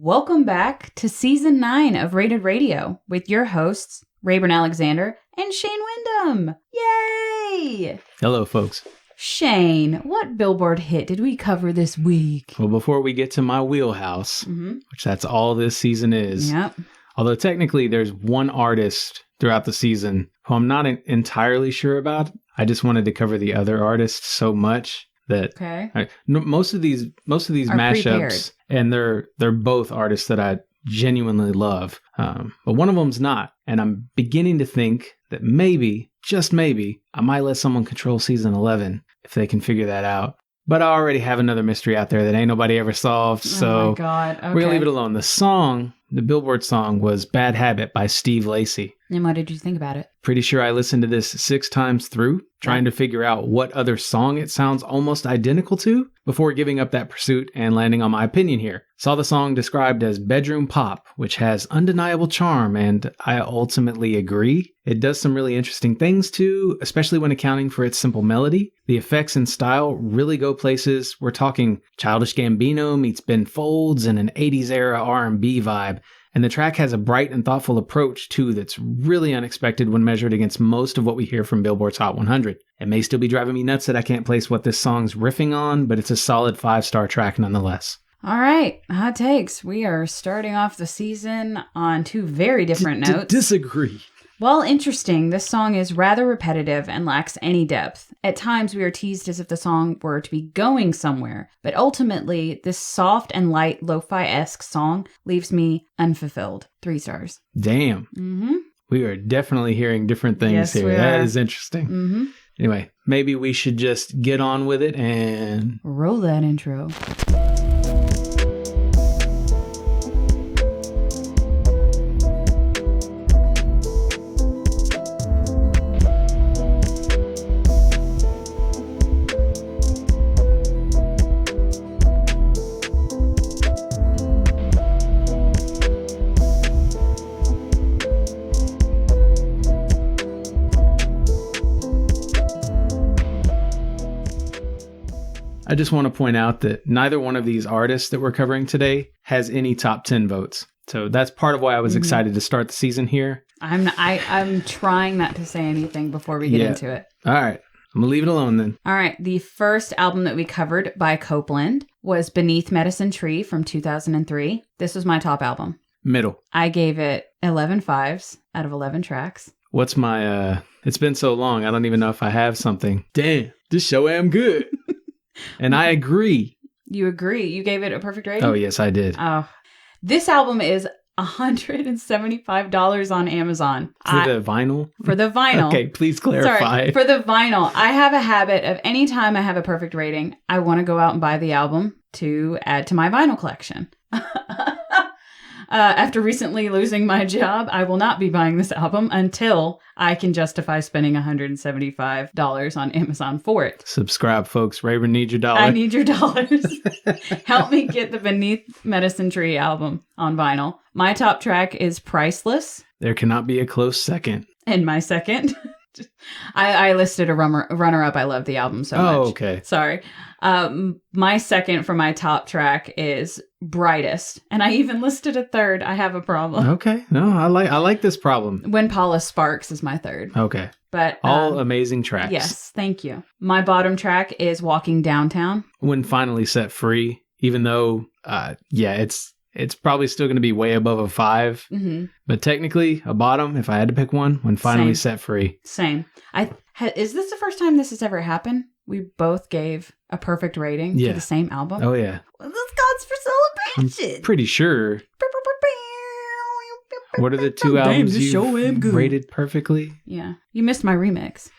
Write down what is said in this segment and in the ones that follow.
Welcome back to Season 9 of Rated Radio with your hosts, Rayburn Alexander and Shane Wyndham. Yay! Hello, folks. Shane, what Billboard hit did we cover this week? Well, before we get to my wheelhouse, which that's all this season is, Yep. although technically there's one artist throughout the season who I'm not entirely sure about. I just wanted to cover the other artists so much that most of these mashups, prepared. and they're both artists that I genuinely love, but one of them's not, and I'm beginning to think that maybe, just maybe, I might let someone control season 11 if they can figure that out. But I already have another mystery out there that ain't nobody ever solved, so Oh my God. Okay. we're gonna leave it alone. The Billboard song was "Bad Habit" by Steve Lacy. And what did you think about it? Pretty sure I listened to this 6 times through, trying to figure out what other song it sounds almost identical to before giving up that pursuit and landing on my opinion here. Saw the song described as bedroom pop, which has undeniable charm, and I ultimately agree. It does some really interesting things too, especially when accounting for its simple melody. The effects and style really go places. We're talking Childish Gambino meets Ben Folds and an 80s era R&B vibe. And the track has a bright and thoughtful approach, too, that's really unexpected when measured against most of what we hear from Billboard's Hot 100. It may still be driving me nuts that I can't place what this song's riffing on, but it's a solid 5-star track nonetheless. All right, hot takes. We are starting off the season on 2 very different notes. Disagree. While interesting, this song is rather repetitive and lacks any depth. At times, we are teased as if the song were to be going somewhere, but ultimately, this soft and light lo-fi-esque song leaves me unfulfilled. 3 stars. Damn. Mm-hmm. We are definitely hearing different things Yes, here. we That are. is interesting. Mm-hmm. Anyway, maybe we should just get on with it and... Roll that intro. I just want to point out that neither one of these artists that we're covering today has any top 10 votes. So that's part of why I was excited to start the season here. I'm trying not to say anything before we get into it. All right. I'm going to leave it alone then. All right. The first album that we covered by Copeland was Beneath Medicine Tree from 2003. This was my top album. Middle. I gave it 11 5s out of 11 tracks. What's my, it's been so long, I don't even know if I have something. Damn, this show am good. And I agree. You agree? You gave it a perfect rating? Oh, yes, I did. Oh. This album is $175 on Amazon. For the vinyl? For the vinyl. Okay, please clarify. Sorry, for the vinyl. I have a habit of anytime I have a perfect rating, I want to go out and buy the album to add to my vinyl collection. After recently losing my job, I will not be buying this album until I can justify spending $175 on Amazon for it. Subscribe, folks. Rayburn needs your dollar. I need your dollars. Help me get the Beneath Medicine Tree album on vinyl. My top track is Priceless. There cannot be a close second. And my second... I listed a runner-up. I love the album so much. Oh, okay. Sorry. My second for my top track is Brightest. And I even listed a third. I have a problem. Okay. No, I like this problem. When Paula Sparks is my third. Okay. But all amazing tracks. Yes, thank you. My bottom track is Walking Downtown. When Finally Set Free, even though, it's probably still going to be way above a 5. Mm-hmm. But technically, a bottom, if I had to pick one, When Finally Set Free. Same. Is this the first time this has ever happened? We both gave a perfect rating to the same album? Oh, yeah. Well, this God's for celebration. I'm pretty sure. What are the 2 albums you rated perfectly? Yeah. You missed my remix.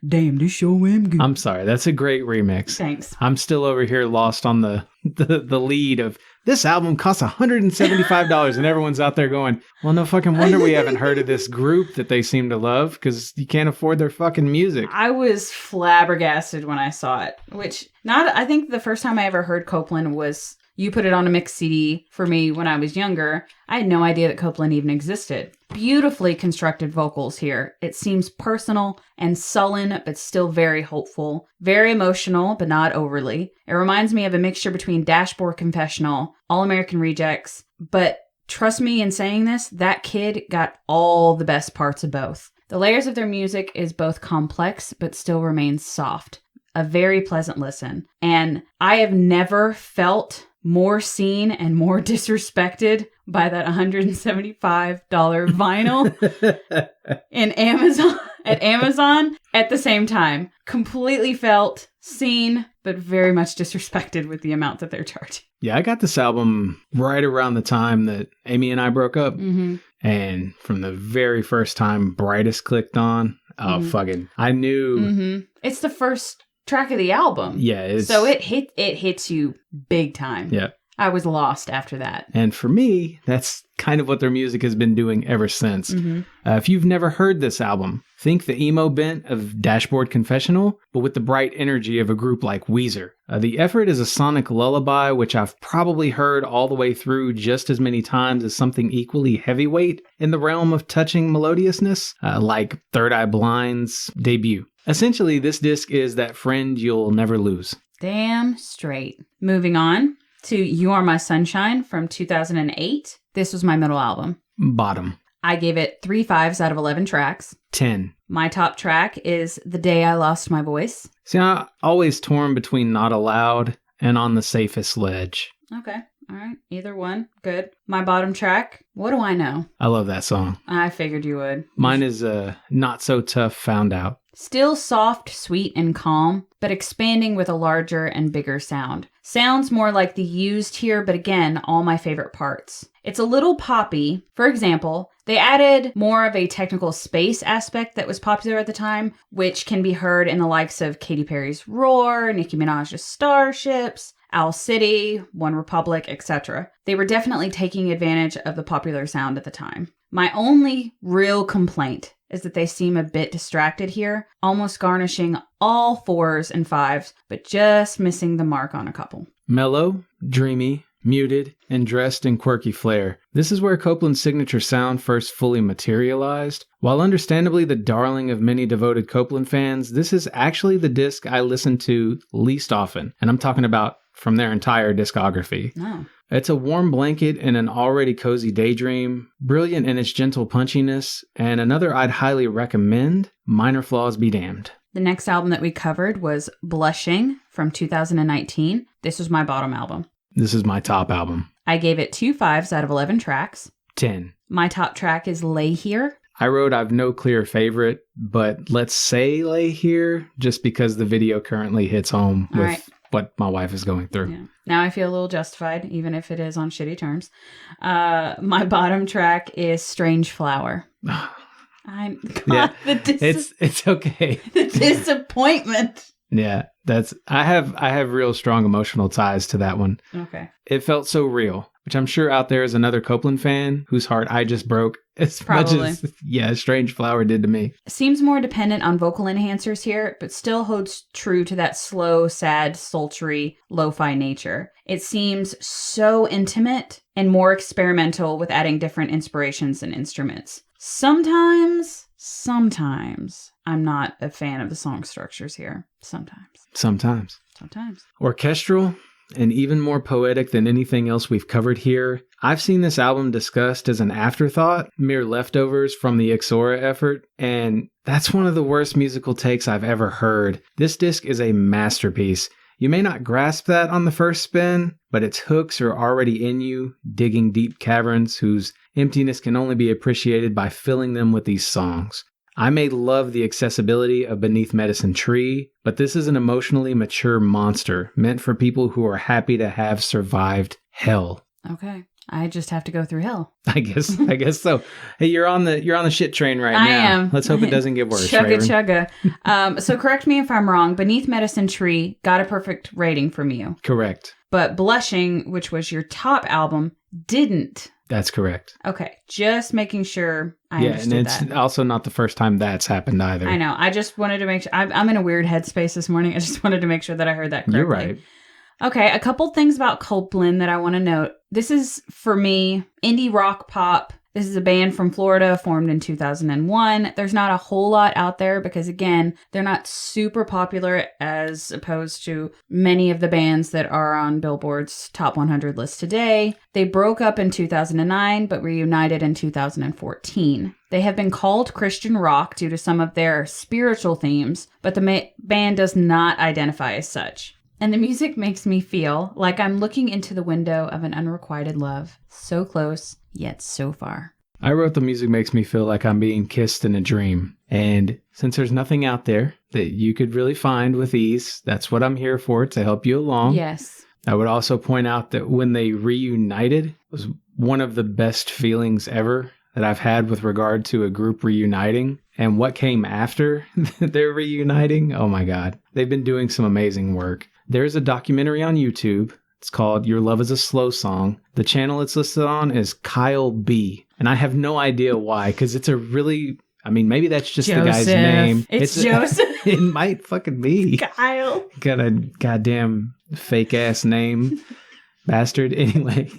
Damn, this show am good. I'm sorry. That's a great remix. Thanks. I'm still over here lost on the lead of this album costs $175 and everyone's out there going, well, no fucking wonder we haven't heard of this group that they seem to love because you can't afford their fucking music. I was flabbergasted when I saw it, I think the first time I ever heard Copeland was You put it on a mix CD for me when I was younger. I had no idea that Copeland even existed. Beautifully constructed vocals here. It seems personal and sullen, but still very hopeful. Very emotional, but not overly. It reminds me of a mixture between Dashboard Confessional, All American Rejects, but trust me in saying this, that kid got all the best parts of both. The layers of their music is both complex, but still remains soft. A very pleasant listen. And I have never felt more seen and more disrespected by that $175 vinyl at Amazon at the same time. Completely felt seen, but very much disrespected with the amount that they're charging. Yeah, I got this album right around the time that Amy and I broke up. Mm-hmm. And from the very first time Brightest clicked on, fucking, I knew. Mm-hmm. It's the first track of the album. Yeah. So it hits you big time. Yeah. I was lost after that. And for me, that's kind of what their music has been doing ever since. Mm-hmm. If you've never heard this album, think the emo bent of Dashboard Confessional, but with the bright energy of a group like Weezer. The effort is a sonic lullaby, which I've probably heard all the way through just as many times as something equally heavyweight in the realm of touching melodiousness, like Third Eye Blind's debut. Essentially, this disc is that friend you'll never lose. Damn straight. Moving on to You Are My Sunshine from 2008. This was my middle album. Bottom. I gave it 3 5s out of 11 tracks. 10. My top track is The Day I Lost My Voice. See, I'm always torn between Not Allowed and On the Safest Ledge. Okay. All right. Either one. Good. My bottom track, What Do I Know? I love that song. I figured you would. Mine is Not So Tough, Found Out. Still soft, sweet, and calm, but expanding with a larger and bigger sound. Sounds more like the Used here, but again, all my favorite parts. It's a little poppy. For example, they added more of a technical space aspect that was popular at the time, which can be heard in the likes of Katy Perry's Roar, Nicki Minaj's Starships, Owl City, One Republic, etc. They were definitely taking advantage of the popular sound at the time. My only real complaint is that they seem a bit distracted here, almost garnishing all 4s and 5s, but just missing the mark on a couple. Mellow, dreamy, muted, and dressed in quirky flair. This is where Copeland's signature sound first fully materialized. While understandably the darling of many devoted Copeland fans, this is actually the disc I listen to least often, and I'm talking about from their entire discography. Oh. It's a warm blanket in an already cozy daydream, brilliant in its gentle punchiness, and another I'd highly recommend, Minor Flaws Be Damned. The next album that we covered was Blushing from 2019. This was my bottom album. This is my top album. I gave it 2 5s out of 11 tracks. 10. My top track is Lay Here. I wrote I've no clear favorite, but let's say Lay Here, just because the video currently hits home with what my wife is going through. Yeah. Now I feel a little justified, even if it is on shitty terms. My bottom track is Strange Flower. It's okay. The disappointment. Yeah, I have real strong emotional ties to that one. Okay. It felt so real, which I'm sure out there is another Copeland fan whose heart I just broke as Probably. much as Strange Flower did to me. Seems more dependent on vocal enhancers here, but still holds true to that slow, sad, sultry, lo-fi nature. It seems so intimate and more experimental with adding different inspirations and instruments. Sometimes I'm not a fan of the song structures here. Sometimes. Orchestral and even more poetic than anything else we've covered here. I've seen this album discussed as an afterthought, mere leftovers from the Ixora effort, and that's one of the worst musical takes I've ever heard. This disc is a masterpiece. You may not grasp that on the first spin, but its hooks are already in you, digging deep caverns whose emptiness can only be appreciated by filling them with these songs. I may love the accessibility of Beneath Medicine Tree, but this is an emotionally mature monster meant for people who are happy to have survived hell. Okay. I just have to go through hell. I guess so. Hey, you're on the shit train right now. I am. Let's hope it doesn't get worse. Chugga. So correct me if I'm wrong. Beneath Medicine Tree got a perfect rating from you. Correct. But Blushing, which was your top album, didn't. That's correct. Okay. Just making sure I understood that. Yeah, and it's also not the first time that's happened either. I know. I just wanted to make sure. I'm in a weird headspace this morning. I just wanted to make sure that I heard that correctly. You're right. Okay, a couple things about Copeland that I want to note. This is, for me, indie rock pop. This is a band from Florida formed in 2001. There's not a whole lot out there because, again, they're not super popular as opposed to many of the bands that are on Billboard's Top 100 list today. They broke up in 2009 but reunited in 2014. They have been called Christian rock due to some of their spiritual themes, but the band does not identify as such. And the music makes me feel like I'm looking into the window of an unrequited love. So close, yet so far. I wrote the music makes me feel like I'm being kissed in a dream. And since there's nothing out there that you could really find with ease, that's what I'm here for, to help you along. Yes. I would also point out that when they reunited, it was one of the best feelings ever that I've had with regard to a group reuniting. And what came after their reuniting, oh my God. They've been doing some amazing work. There's a documentary on YouTube. It's called Your Love is a Slow Song. The channel it's listed on is Kyle B. And I have no idea why, because it's a really, I mean, maybe that's just Joseph. The guy's name. It's Joseph. It might fucking be. Kyle. Got a goddamn fake ass name. Bastard. Anyway,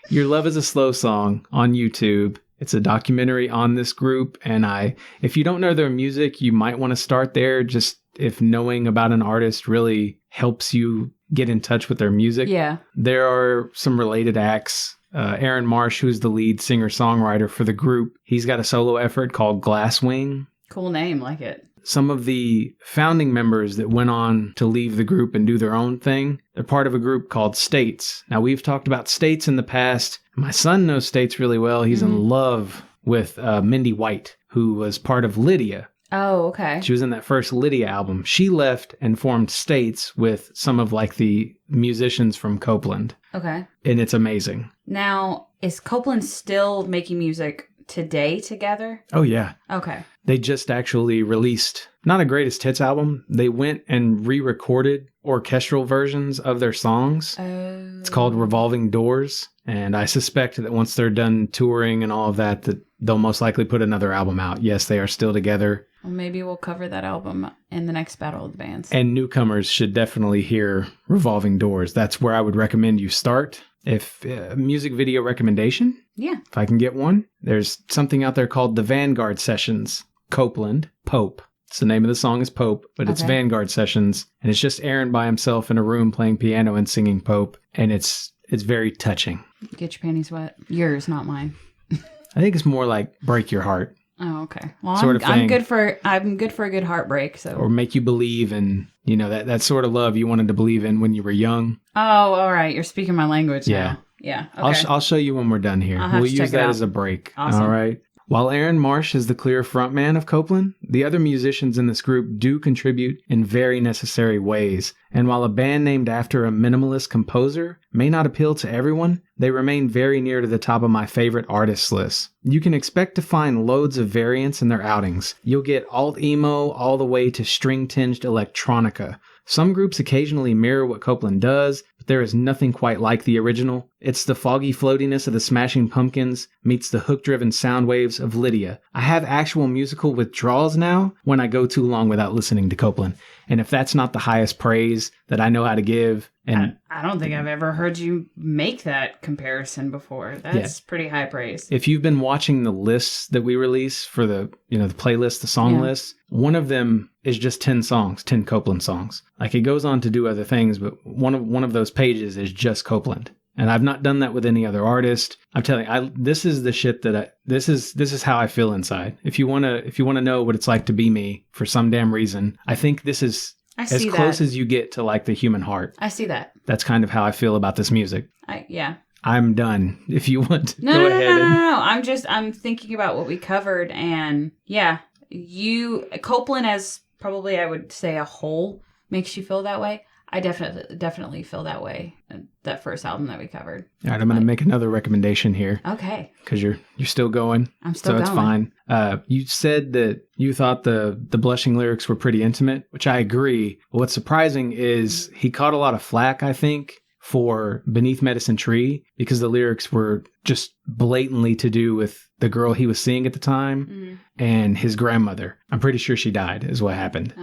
Your Love is a Slow Song on YouTube. It's a documentary on this group. And if you don't know their music, you might want to start there. Just if knowing about an artist really helps you get in touch with their music. Yeah. There are some related acts. Aaron Marsh, who's the lead singer-songwriter for the group, he's got a solo effort called Glasswing. Cool name, like it. Some of the founding members that went on to leave the group and do their own thing, they're part of a group called States. Now, we've talked about States in the past. My son knows States really well. He's in love with Mindy White, who was part of Lydia. Oh, okay. She was in that first Lydia album. She left and formed States with some of like the musicians from Copeland. Okay. And it's amazing. Now, is Copeland still making music today together? Oh, yeah. Okay. They just actually released not a greatest hits album. They went and re-recorded orchestral versions of their songs. Oh. It's called Revolving Doors. And I suspect that once they're done touring and all of that, that they'll most likely put another album out. Yes, they are still together. Well, maybe we'll cover that album in the next Battle of the Bands. And newcomers should definitely hear Revolving Doors. That's where I would recommend you start. If music video recommendation, yeah, if I can get one, there's something out there called the Vanguard Sessions. Copeland, Pope. It's the name of the song is Pope, but it's Vanguard Sessions. And it's just Aaron by himself in a room playing piano and singing Pope. And it's very touching. Get your panties wet. Yours, not mine. I think it's more like break your heart. Oh, okay. Well, I'm good for a good heartbreak. So, or make you believe in, that sort of love you wanted to believe in when you were young. Oh, all right. You're speaking my language Yeah. now. Yeah. Okay. I'll show you when we're done here. I'll have We'll to use check it that out. as a break. Awesome. All right. While Aaron Marsh is the clear frontman of Copeland, the other musicians in this group do contribute in very necessary ways. And while a band named after a minimalist composer may not appeal to everyone, they remain very near to the top of my favorite artists list. You can expect to find loads of variance in their outings. You'll get alt-emo all the way to string-tinged electronica. Some groups occasionally mirror what Copeland does, but there is nothing quite like the original. It's the foggy floatiness of the Smashing Pumpkins meets the hook-driven sound waves of Lydia. I have actual musical withdrawals now when I go too long without listening to Copeland. And if that's not the highest praise that I know how to give, and I don't think I've ever heard you make that comparison before. That's pretty high praise. If you've been watching the lists that we release for the playlist, the song lists, one of them is just 10 songs, 10 Copeland songs. Like, it goes on to do other things, but one of those pages is just Copeland. And I've not done that with any other artist. I'm telling you, this is the shit this is how I feel inside. If you want to know what it's like to be me for some damn reason, I think this is as close as you get to like the human heart. I see that. That's kind of how I feel about this music. Yeah. I'm done. If you want to go ahead. No. I'm thinking about what we covered, and yeah, Copeland as probably I would say a whole makes you feel that way. I definitely feel that way. That first album that we covered. All right, I'm going to make another recommendation here. Okay. Because you're still going. I'm still going. So it's fine. You said that you thought the blushing lyrics were pretty intimate, which I agree. But what's surprising is he caught a lot of flack, I think, for Beneath Medicine Tree because the lyrics were just blatantly to do with the girl he was seeing at the time and his grandmother. I'm pretty sure she died is what happened.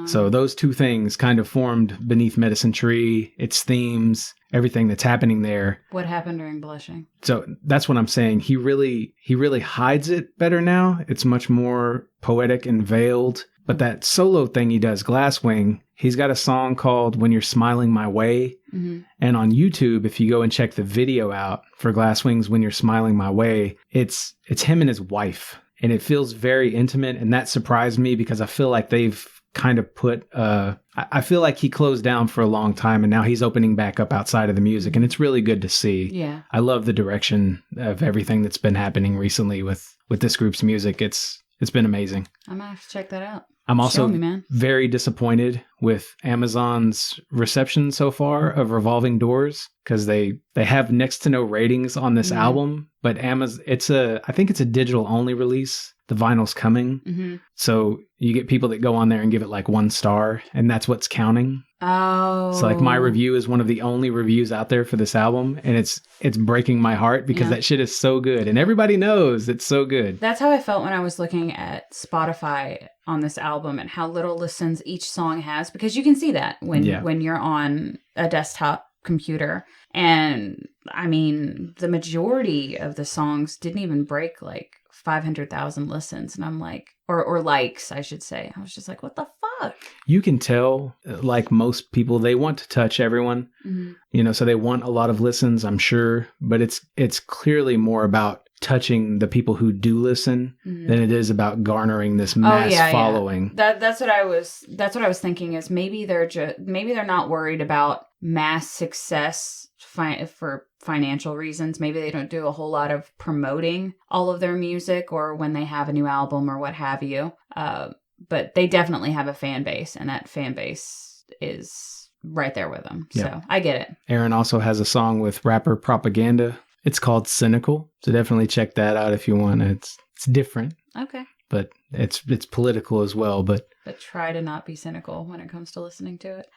So those two things kind of formed Beneath Medicine Tree, its themes, everything that's happening there. What happened during Blushing? So that's what I'm saying. He really hides it better now. It's much more poetic and veiled. But that solo thing he does, Glasswing, he's got a song called When You're Smiling My Way. Mm-hmm. And on YouTube, if you go and check the video out for Glasswing's When You're Smiling My Way, it's him and his wife. And it feels very intimate. And that surprised me because I feel like they've kind of put, I feel like he closed down for a long time and now he's opening back up outside of the music. And it's really good to see. Yeah. I love the direction of everything that's been happening recently with this group's music. It's been amazing. I'm going to have to check that out. I'm also Show me, man. very disappointed with Amazon's reception so far of Revolving Doors because they have next to no ratings on this album, but I think it's a digital only release. The vinyl's coming. Mm-hmm. So you get people that go on there and give it like 1 star and that's what's counting. Oh. So like my review is one of the only reviews out there for this album and it's breaking my heart because that shit is so good and everybody knows it's so good. That's how I felt when I was looking at Spotify on this album and how little listens each song has because you can see that when you're on a desktop computer. And I mean, the majority of the songs didn't even break like 500,000 listens. And I'm like, or likes, I should say. I was just like, what the fuck? You can tell, like most people, they want to touch everyone, so they want a lot of listens, I'm sure. But it's clearly more about touching the people who do listen than it is about garnering this mass following. Yeah. That's what I was thinking is maybe they're not worried about mass success for financial reasons. Maybe they don't do a whole lot of promoting all of their music or when they have a new album or what have you. But they definitely have a fan base and that fan base is right there with them. Yeah. So I get it. Aaron also has a song with rapper Propaganda. It's called Cynical. So definitely check that out if you want. It's different. Okay. But it's political as well. But try to not be cynical when it comes to listening to it.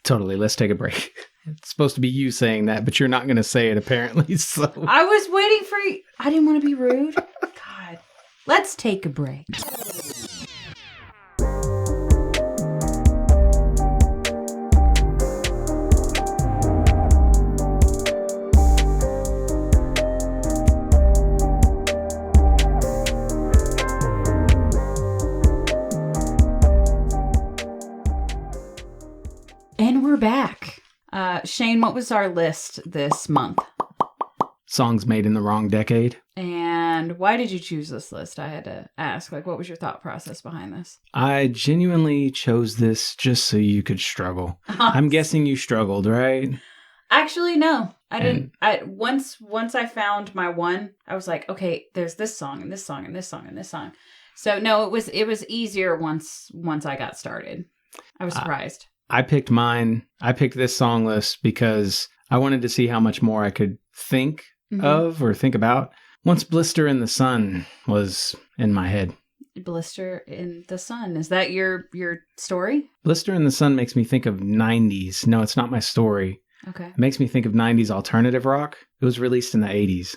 Totally. Let's take a break. It's supposed to be you saying that, but you're not going to say it apparently. So I was waiting for you. I didn't want to be rude. God. Let's take a break. And we're back. Shane, what was our list this month? Songs made in the wrong decade. And why did you choose this list? I had to ask, what was your thought process behind this? I genuinely chose this just so you could struggle. I'm guessing you struggled, right? Actually, no. I didn't. Once I found my one, I was like, okay, there's this song and this song and this song and this song. So no, it was easier once I got started. I was surprised. I picked mine. I picked this song list because I wanted to see how much more I could think of or think about. Once Blister in the Sun was in my head. Blister in the Sun. Is that your story? Blister in the Sun makes me think of 90s. No, it's not my story. Okay. It makes me think of 90s alternative rock. It was released in the 80s.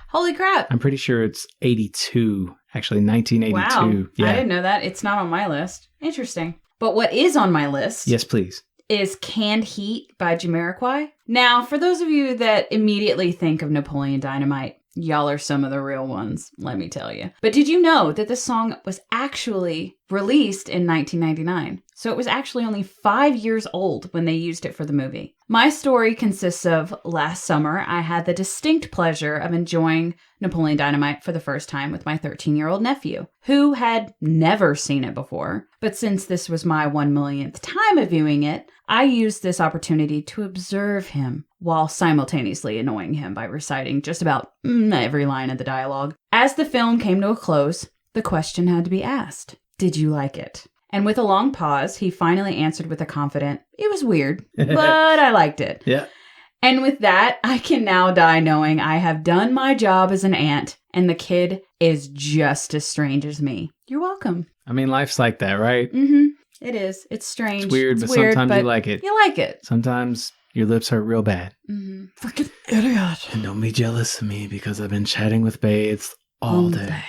Holy crap. I'm pretty sure it's 82. Actually, 1982. Wow. Yeah. I didn't know that. It's not on my list. Interesting. But what is on my list... Yes, please. ...is Canned Heat by Jamiroquai. Now, for those of you that immediately think of Napoleon Dynamite, y'all are some of the real ones, let me tell you. But did you know that this song was actually released in 1999? So it was actually only 5 years old when they used it for the movie. My story consists of last summer, I had the distinct pleasure of enjoying Napoleon Dynamite for the first time with my 13-year-old nephew, who had never seen it before. But since this was my 1 millionth time of viewing it, I used this opportunity to observe him while simultaneously annoying him by reciting just about every line of the dialogue. As the film came to a close, the question had to be asked, did you like it? And with a long pause, he finally answered with a confident, it was weird, but I liked it. Yeah. And with that, I can now die knowing I have done my job as an aunt, and the kid is just as strange as me. You're welcome. I mean, life's like that, right? Mm-hmm. It is. It's strange. It's weird, but sometimes you like it. You like it. Sometimes your lips hurt real bad. Mm-hmm. Freaking idiot. And don't be jealous of me because I've been chatting with babes all day.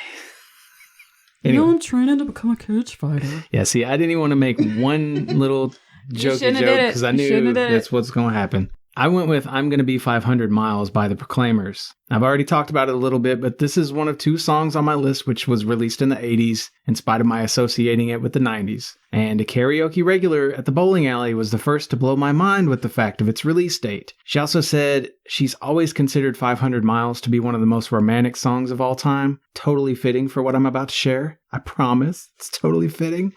Anyway. I'm training to become a cage fighter. Yeah, see, I didn't even want to make one little jokey joke because I knew that's what's going to happen. I went with I'm Gonna Be 500 Miles by the Proclaimers. I've already talked about it a little bit, but this is one of 2 songs on my list which was released in the 80s in spite of my associating it with the 90s. And a karaoke regular at the bowling alley was the first to blow my mind with the fact of its release date. She also said she's always considered 500 Miles to be one of the most romantic songs of all time. Totally fitting for what I'm about to share. I promise. It's totally fitting.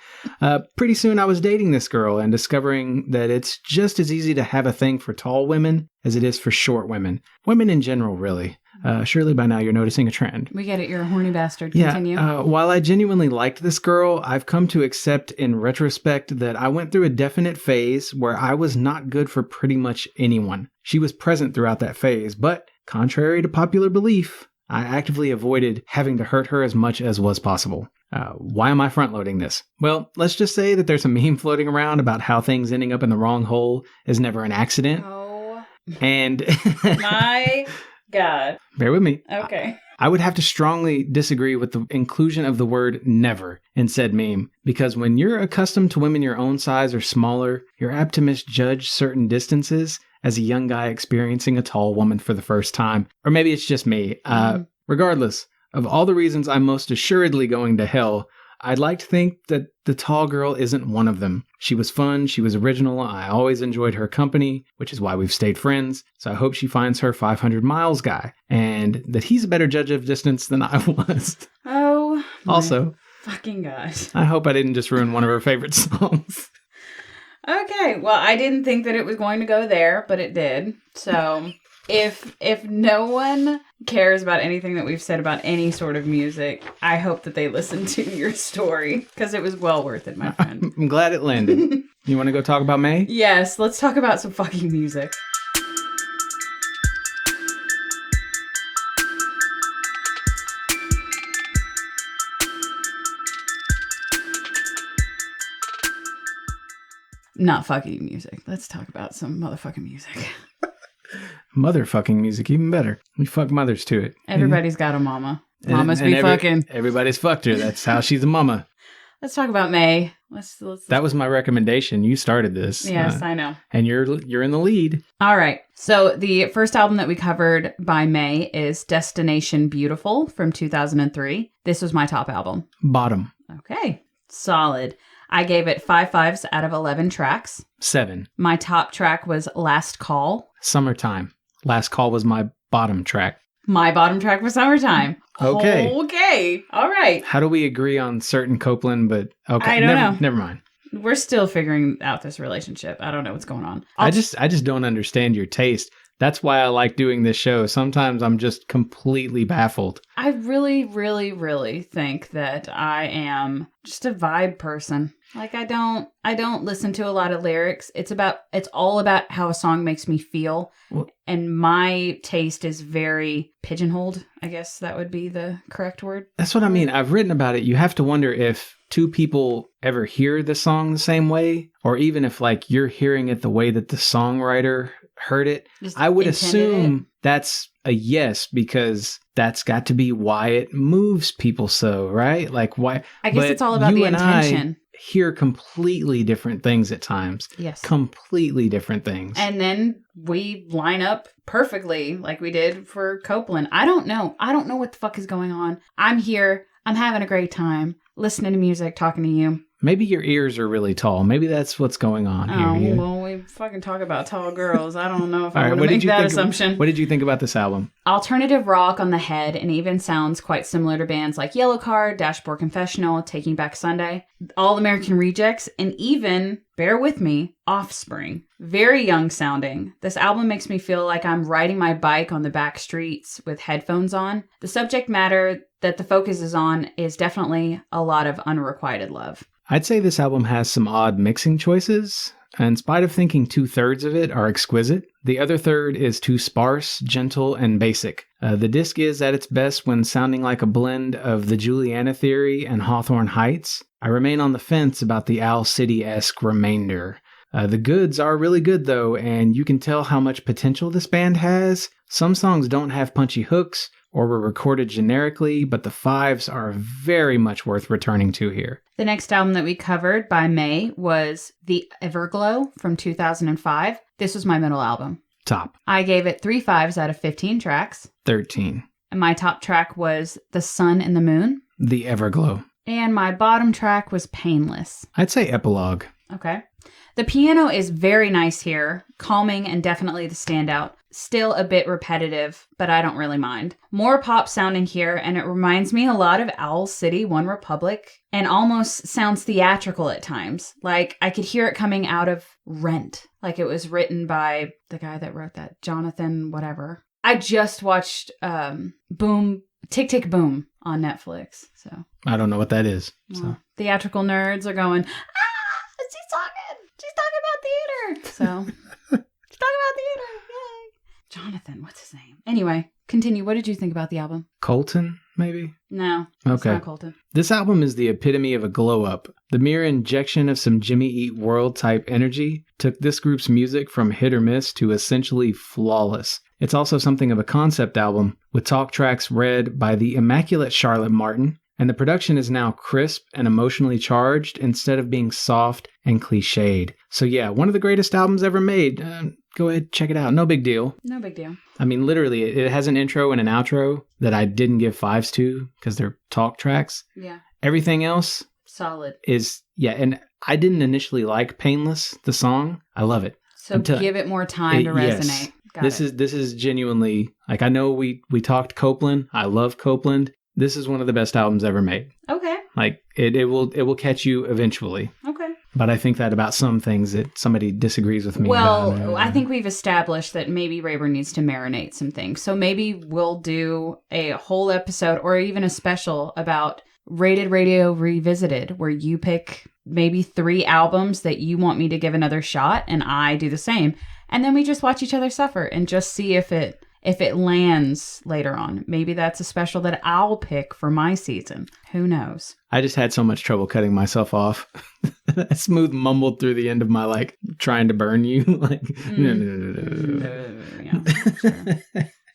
Pretty soon I was dating this girl and discovering that it's just as easy to have a thing for tall women as it is for short women. Women in general, really. Surely by now you're noticing a trend. We get it. You're a horny bastard. Continue. Yeah, while I genuinely liked this girl, I've come to accept in retrospect that I went through a definite phase where I was not good for pretty much anyone. She was present throughout that phase, but contrary to popular belief, I actively avoided having to hurt her as much as was possible. Why am I front-loading this? Well, let's just say that there's a meme floating around about how things ending up in the wrong hole is never an accident. Oh. And my God. Bear with me. Okay. I would have to strongly disagree with the inclusion of the word never in said meme, because when you're accustomed to women your own size or smaller, you're apt to misjudge certain distances as a young guy experiencing a tall woman for the first time. Or maybe it's just me. Regardless of all the reasons I'm most assuredly going to hell, I'd like to think that the tall girl isn't one of them. She was fun, she was original, I always enjoyed her company, which is why we've stayed friends, so I hope she finds her 500 miles guy, and that he's a better judge of distance than I was. Oh, also, fucking God. I hope I didn't just ruin one of her favorite songs. Okay, well, I didn't think that it was going to go there, but it did. So, if no one cares about anything that we've said about any sort of music, I hope that they listen to your story, because it was well worth it, my friend. I'm glad it landed. You want to go talk about May? Yes, let's talk about some fucking music. Not fucking music. Let's talk about some motherfucking music. Motherfucking music, even better. We fuck mothers to it. Everybody's got a mama. Mamas be fucking. Everybody's fucked her. That's how she's a mama. Let's talk about May. Let's. That was my recommendation. You started this. Yes, I know. And you're in the lead. All right. So the first album that we covered by May is Destination Beautiful from 2003. This was my top album. Bottom. Okay. Solid. I gave it 5 5s out of 11 tracks. 7. My top track was Last Call. Summertime. Last Call was my bottom track. My bottom track was Summertime. Okay. Okay. All right. How do we agree on certain Copeland, but okay. I don't know. Never mind. We're still figuring out this relationship. I don't know what's going on. I just don't understand your taste. That's why I like doing this show. Sometimes I'm just completely baffled. I really, really, really think that I am just a vibe person. Like I don't listen to a lot of lyrics. It's all about how a song makes me feel. Well, and my taste is very pigeonholed. I guess that would be the correct word. That's what I mean. I've written about it. You have to wonder if two people ever hear the song the same way, or even if like you're hearing it the way that the songwriter heard it. I would assume that's a yes, because that's got to be why it moves people so, right? Like why? I guess it's all about the intention. Hear completely different things at times. Yes. Completely different things. And then we line up perfectly like we did for Copeland. I don't know what the fuck is going on. I'm here. I'm having a great time listening to music, talking to you. Maybe your ears are really tall. Maybe that's what's going on here. Oh, well, we fucking talk about tall girls. I don't know if I want to make that assumption. What did you think about this album? Alternative rock on the head, and even sounds quite similar to bands like Yellowcard, Dashboard Confessional, Taking Back Sunday, All American Rejects, and even, bear with me, Offspring. Very young sounding. This album makes me feel like I'm riding my bike on the back streets with headphones on. The subject matter that the focus is on is definitely a lot of unrequited love. I'd say this album has some odd mixing choices. In spite of thinking 2/3 of it are exquisite, the other third is too sparse, gentle, and basic. The disc is at its best when sounding like a blend of the Juliana Theory and Hawthorne Heights. I remain on the fence about the Owl City-esque remainder. The goods are really good, though, and you can tell how much potential this band has. Some songs don't have punchy hooks or were recorded generically, but the fives are very much worth returning to here. The next album that we covered by May was The Everglow from 2005. This was my middle album. Top. I gave it 3 5s out of 15 tracks. 13. And my top track was The Sun and the Moon. The Everglow. And my bottom track was Painless. I'd say Epilogue. Okay. The piano is very nice here, calming and definitely the standout. Still a bit repetitive, but I don't really mind. More pop sounding here, and it reminds me a lot of Owl City, One Republic, and almost sounds theatrical at times. Like I could hear it coming out of Rent, like it was written by the guy that wrote that, Jonathan whatever. I just watched Tick Tick Boom on Netflix, so. I don't know what that is. Well, theatrical nerds are going, she's talking about theater. So, she's talking about theater. Yay. Jonathan, what's his name? Anyway, continue. What did you think about the album? Colton, maybe? No, it's not Colton. This album is the epitome of a glow-up. The mere injection of some Jimmy Eat World-type energy took this group's music from hit or miss to essentially flawless. It's also something of a concept album, with talk tracks read by the immaculate Charlotte Martin, and the production is now crisp and emotionally charged instead of being soft and cliched. So yeah, one of the greatest albums ever made. Go ahead, check it out. No big deal. No big deal. I mean, literally, it has an intro and an outro that I didn't give 5s to because they're talk tracks. Yeah. Everything else solid. And I didn't initially like Painless, the song. I love it. So give it more time to resonate. Yes. This is genuinely, like, I know we talked Copeland. I love Copeland. This is one of the best albums ever made. Okay. Like it will catch you eventually. Okay. But I think that about some things that somebody disagrees with me about. Well, I think we've established that maybe Rayburn needs to marinate some things. So maybe we'll do a whole episode or even a special about Rated Radio Revisited, where you pick maybe 3 albums that you want me to give another shot, and I do the same. And then we just watch each other suffer and just see if it lands later on. Maybe that's a special that I'll pick for my season. Who knows? I just had so much trouble cutting myself off. Smooth mumbled through the end of my, trying to burn you. No. Yeah, sure.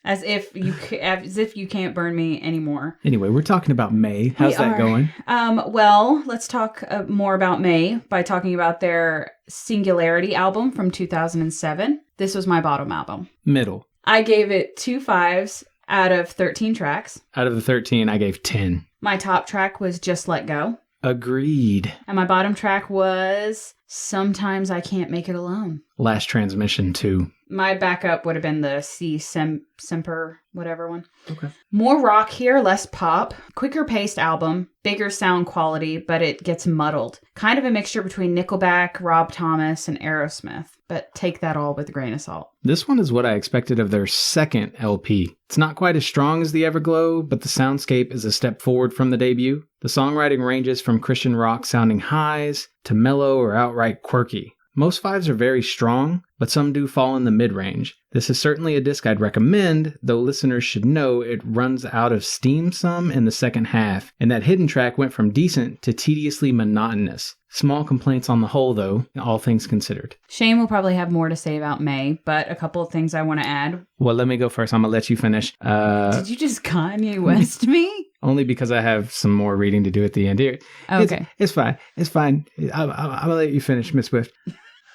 As if you can't burn me anymore. Anyway, we're talking about May. How's that going? Well, let's talk more about May by talking about their Singularity album from 2007. This was my bottom album. Middle. I gave it 2 5s out of 13 tracks. Out of the 13, I gave 10. My top track was Just Let Go. Agreed. And my bottom track was Sometimes I Can't Make It Alone. Last Transmission 2. My backup would have been the Semper, whatever one. Okay. More rock here, less pop. Quicker paced album, bigger sound quality, but it gets muddled. Kind of a mixture between Nickelback, Rob Thomas, and Aerosmith. But take that all with a grain of salt. This one is what I expected of their second LP. It's not quite as strong as the Everglow, but the soundscape is a step forward from the debut. The songwriting ranges from Christian rock sounding highs to mellow or outright quirky. Most 5s are very strong, but some do fall in the mid-range. This is certainly a disc I'd recommend, though listeners should know it runs out of steam some in the second half, and that hidden track went from decent to tediously monotonous. Small complaints on the whole, though, all things considered. Shane will probably have more to say about May, but a couple of things I want to add. Well, let me go first. I'm going to let you finish. Did you just Kanye West me? Only because I have some more reading to do at the end here. Okay. It's fine. It's fine. I'm going to let you finish, Miss Swift.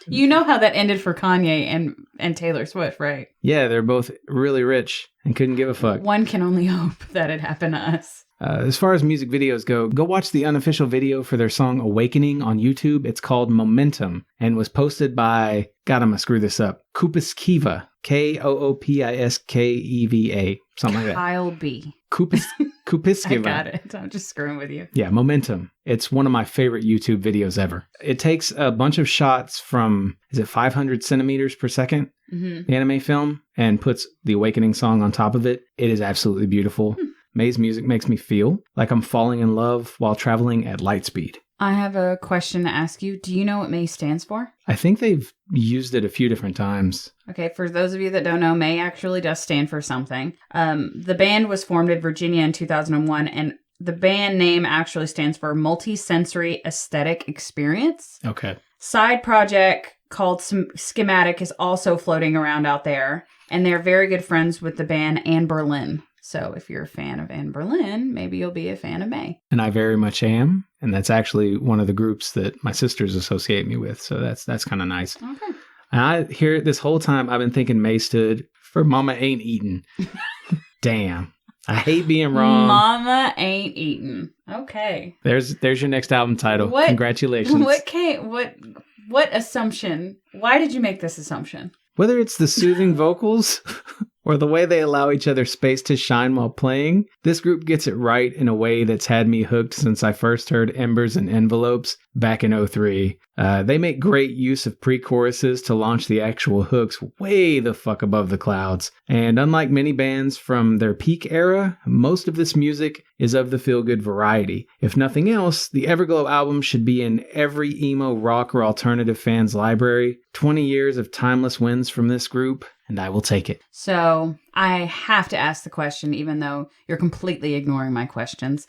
You know how that ended for Kanye and Taylor Swift, right? Yeah, they're both really rich and couldn't give a fuck. One can only hope that it happened to us. As far as music videos go watch the unofficial video for their song Awakening on YouTube. It's called Momentum and was posted by, God, I'm going to screw this up, Koopiskeva, Koopiskeva, something like that. Kyle B. Koopiskeva. I got it. I'm just screwing with you. Yeah, Momentum. It's one of my favorite YouTube videos ever. It takes a bunch of shots from, 500 centimeters per second, the anime film, and puts the Awakening song on top of it. It is absolutely beautiful. May's music makes me feel like I'm falling in love while traveling at light speed. I have a question to ask you. Do you know what May stands for? I think they've used it a few different times. Okay, for those of you that don't know, May actually does stand for something. The band was formed in Virginia in 2001, and the band name actually stands for Multisensory Aesthetic Experience. Okay. Side project called Schematic is also floating around out there. And they're very good friends with the band Anne Berlin. So if you're a fan of Anne Berlin, maybe you'll be a fan of May. And I very much am. And that's actually one of the groups that my sisters associate me with. So that's kind of nice. Okay. And I hear this whole time I've been thinking May stood for Mama Ain't Eatin'. Damn. I hate being wrong. Mama Ain't Eatin'. Okay. There's your next album title. Congratulations. What assumption? Why did you make this assumption? Whether it's the soothing vocals or the way they allow each other space to shine while playing, this group gets it right in a way that's had me hooked since I first heard Embers and Envelopes back in 2003. They make great use of pre-choruses to launch the actual hooks way the fuck above the clouds. And unlike many bands from their peak era, most of this music is of the feel-good variety. If nothing else, the Everglow album should be in every emo rock or alternative fan's library. 20 years of timeless wins from this group, and I will take it. So I have to ask the question, even though you're completely ignoring my questions.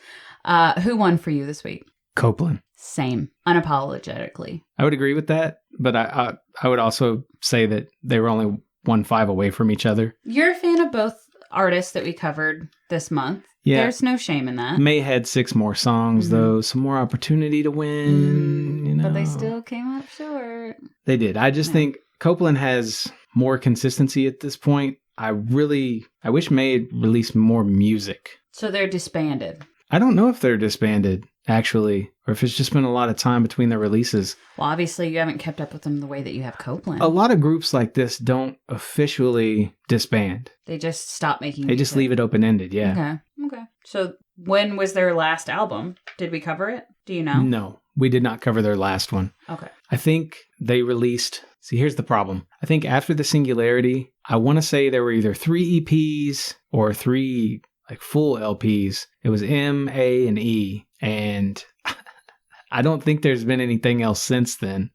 Who won for you this week? Copeland. Same. Unapologetically. I would agree with that, but I would also say that they were only 1-5 away from each other. You're a fan of both artists that we covered this month. Yeah. There's no shame in that. May had 6 more songs, though. Some more opportunity to win, you know. But they still came up short. They did. I just think Copeland has more consistency at this point. I wish May had released more music. So they're disbanded. I don't know if they're disbanded, actually, or if it's just been a lot of time between their releases. Well, obviously, you haven't kept up with them the way that you have Copeland. A lot of groups like this don't officially disband. They just stop making They music. just leave it open-ended, yeah. Okay. So when was their last album? Did we cover it? Do you know? No, we did not cover their last one. Okay. I think they released... See, here's the problem. I think after the Singularity, I want to say there were either 3 EPs or 3... like full LPs. It was M, A, and E. And I don't think there's been anything else since then.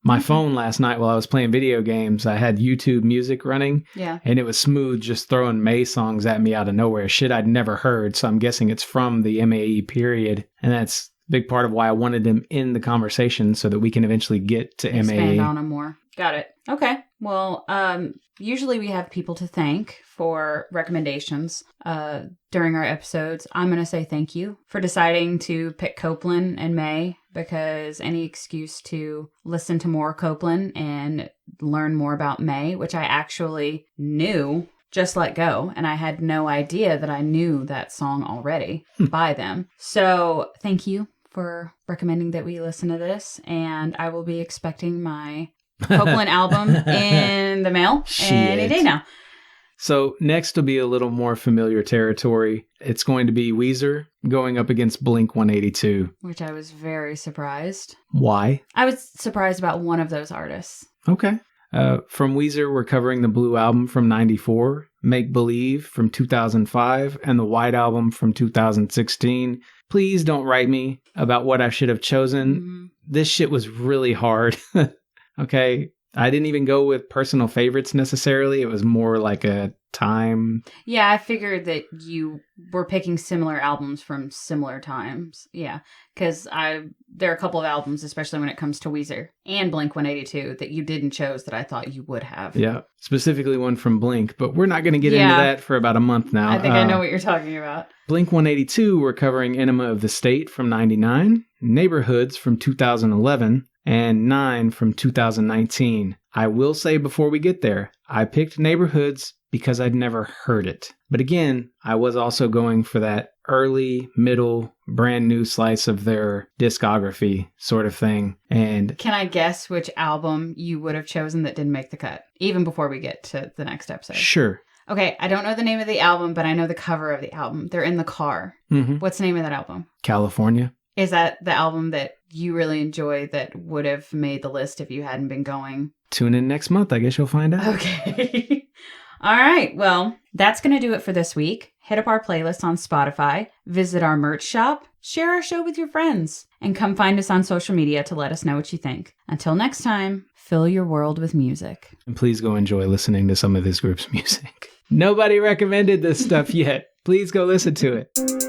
My phone last night while I was playing video games, I had YouTube music running. Yeah. And it was Smooth just throwing May songs at me out of nowhere. Shit I'd never heard. So I'm guessing it's from the MAE period. And that's a big part of why I wanted them in the conversation so that we can eventually get to MAE. Expand on them more. Got it. Okay. Well, usually we have people to thank for recommendations during our episodes. I'm going to say thank you for deciding to pick Copeland and May, because any excuse to listen to more Copeland and learn more about May, which I actually knew, Just Let Go, and I had no idea that I knew that song already by them. So thank you for recommending that we listen to this, and I will be expecting my Copeland album in the mail any day now. So next will be a little more familiar territory. It's going to be Weezer going up against Blink-182. Which I was very surprised. Why? I was surprised about one of those artists. Okay. From Weezer, we're covering the Blue Album from 94, Make Believe from 2005, and the White Album from 2016. Please don't write me about what I should have chosen. This shit was really hard. Okay. I didn't even go with personal favorites necessarily. It was more like a time. Yeah, I figured that you were picking similar albums from similar times. Yeah, because there are a couple of albums, especially when it comes to Weezer and Blink-182, that you didn't chose that I thought you would have. Yeah, specifically one from Blink, but we're not going to get into that for about a month now. I think I know what you're talking about. Blink-182, we're covering Enema of the State from 99, Neighborhoods from 2011, and 9 from 2019. I will say before we get there, I picked Neighborhoods because I'd never heard it. But again, I was also going for that early, middle, brand new slice of their discography sort of thing. And can I guess which album you would have chosen that didn't make the cut, even before we get to the next episode? Sure. Okay, I don't know the name of the album, but I know the cover of the album. They're in the car. What's the name of that album? California. Is that the album that you really enjoy that would have made the list if you hadn't been going? Tune in next month. I guess you'll find out. Okay. All right. Well, that's going to do it for this week. Hit up our playlist on Spotify, visit our merch shop, share our show with your friends, and come find us on social media to let us know what you think. Until next time, fill your world with music. And please go enjoy listening to some of this group's music. Nobody recommended this stuff yet. Please go listen to it.